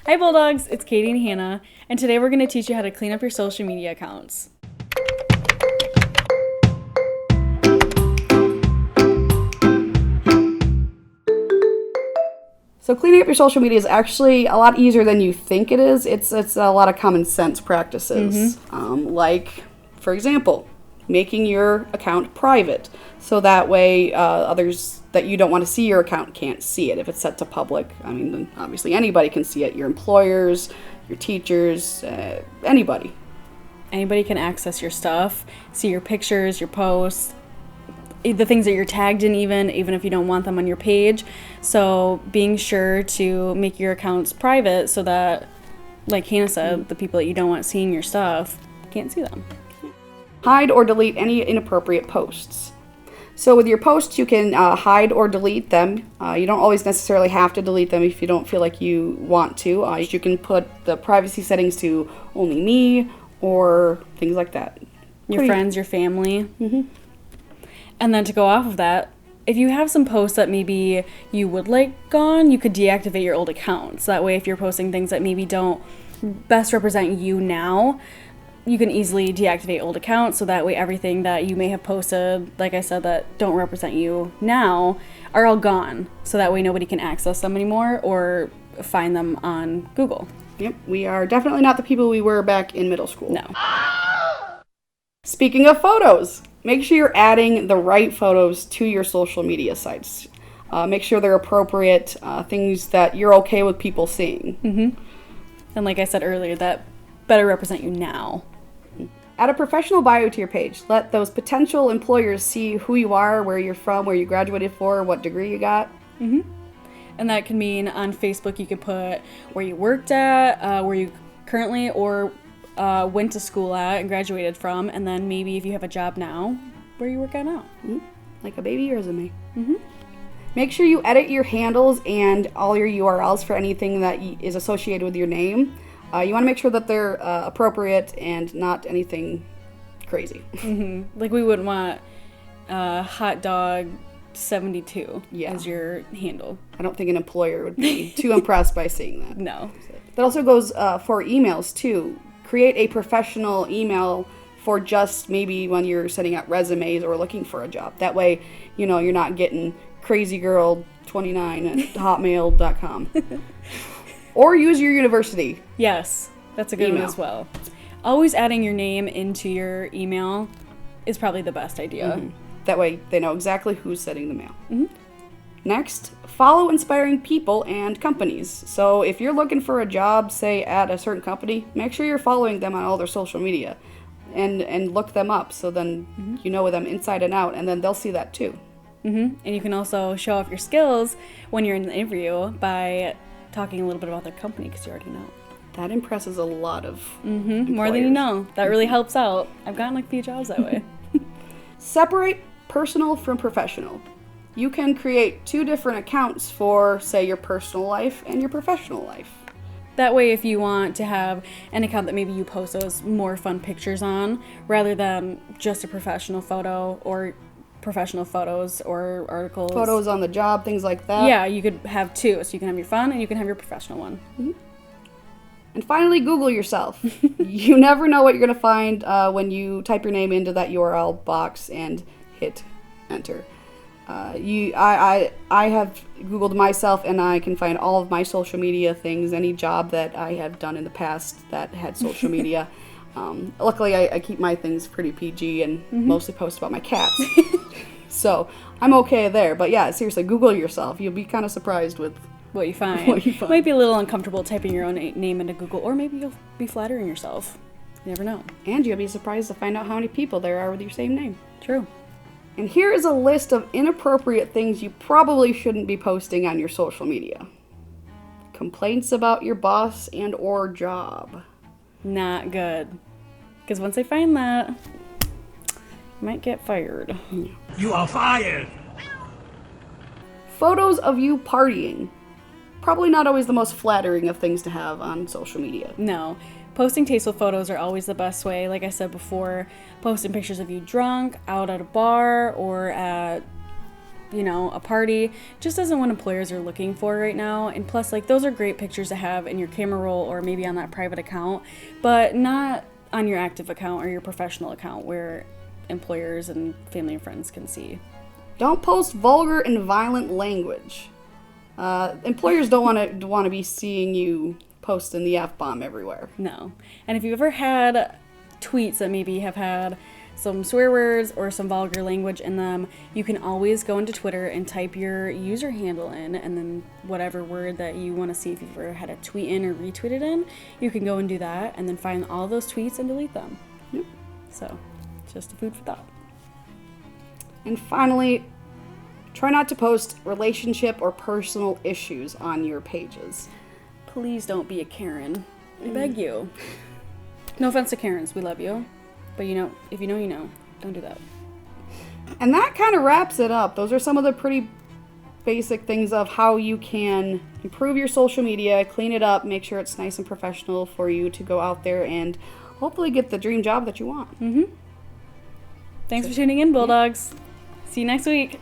Hi Bulldogs, it's Katie and Hannah, and today we're going to teach you how to clean up your social media accounts. So cleaning up your social media is actually a lot easier than you think it is. It's a lot of common sense practices. Like, for example, making your account private. So that way others that you don't want to see your account can't see it. If it's set to public, I mean, then obviously anybody can see it. Your employers, your teachers, anybody. Anybody can access your stuff, see your pictures, your posts, the things that you're tagged in even if you don't want them on your page. So being sure to make your accounts private so that, like Hannah said, the people that you don't want seeing your stuff can't see them. Hide or delete any inappropriate posts. So with your posts, you can hide or delete them. You don't always necessarily have to delete them if you don't feel like you want to. You can put the privacy settings to only me or things like that. Your friends, your family. And then to go off of that, if you have some posts that maybe you would like gone, you could deactivate your old accounts. That way, if you're posting things that maybe don't best represent you now, you can easily deactivate old accounts. So that way, everything that you may have posted, like I said, that don't represent you now, are all gone. So that way, nobody can access them anymore or find them on Google. Yep, we are definitely not the people we were back in middle school. No. Speaking of photos, make sure you're adding the right photos to your social media sites. Make sure they're appropriate, things that you're okay with people seeing. And like I said earlier, that better represent you now. Add a professional bio to your page. Let those potential employers see who you are, where you're from, where you graduated for, what degree you got. And that can mean on Facebook you could put where you worked at, where you currently or went to school at and graduated from, and then maybe if you have a job now, where you work at now. Like a baby resume. Make sure you edit your handles and all your URLs for anything that is associated with your name. You want to make sure that they're appropriate and not anything crazy. Like we wouldn't want hot dog 72 as your handle. I don't think an employer would be too impressed by seeing that. No. That also goes for emails too. Create a professional email for just maybe when you're sending out resumes or looking for a job. That way, you know, you're not getting crazygirl29 at hotmail.com. Or use your university. Yes, that's a good one as well. Always adding your name into your email is probably the best idea. That way they know exactly who's sending the mail. Next, follow inspiring people and companies. So if you're looking for a job, say at a certain company, make sure you're following them on all their social media and look them up so then you know them inside and out, and then they'll see that too. And you can also show off your skills when you're in the interview by talking a little bit about their company because you already know. That impresses a lot of more than you know. That really helps out. I've gotten like a few jobs that way. Separate personal from professional. You can create 2 different accounts for, say, your personal life and your professional life. That way, if you want to have an account that maybe you post those more fun pictures on, rather than just a professional photo or professional photos or articles. Photos on the job, things like that. Yeah, you could have 2. So you can have your fun and you can have your professional one. And finally, Google yourself. You never know what you're going to find when you type your name into that URL box and hit enter. I have Googled myself and I can find all of my social media things, any job that I have done in the past that had social media. Luckily, I keep my things pretty PG and mostly post about my cats. So I'm okay there. But yeah, seriously, Google yourself. You'll be kind of surprised with what you find. Might be a little uncomfortable typing your own name into Google, or maybe you'll be flattering yourself. You never know. And you'll be surprised to find out how many people there are with your same name. True. And here is a list of inappropriate things you probably shouldn't be posting on your social media. Complaints about your boss and or job. Not good. Because once they find that, you might get fired. You are fired! Photos of you partying. Probably not always the most flattering of things to have on social media. No. Posting tasteful photos are always the best way. Like I said before, posting pictures of you drunk, out at a bar, or at a party just isn't what employers are looking for right now. And plus, like, those are great pictures to have in your camera roll or maybe on that private account, but not on your active account or your professional account where employers and family and friends can see. Don't post vulgar and violent language. Employers don't want to be seeing you posting the F-bomb everywhere. No. And if you've ever had tweets that maybe have had some swear words or some vulgar language in them, you can always go into Twitter and type your user handle in, and then whatever word that you want to see, if you've ever had a tweet in or retweeted in, you can go and do that and then find all those tweets and delete them. Yep. So, just a food for thought. And finally, try not to post relationship or personal issues on your pages. Please don't be a Karen. I beg you. No offense to Karens, we love you. But if you know, you know. Don't do that. And that kind of wraps it up. Those are some of the pretty basic things of how you can improve your social media, clean it up, make sure it's nice and professional for you to go out there and hopefully get the dream job that you want. Thanks for tuning in, Bulldogs. See you next week.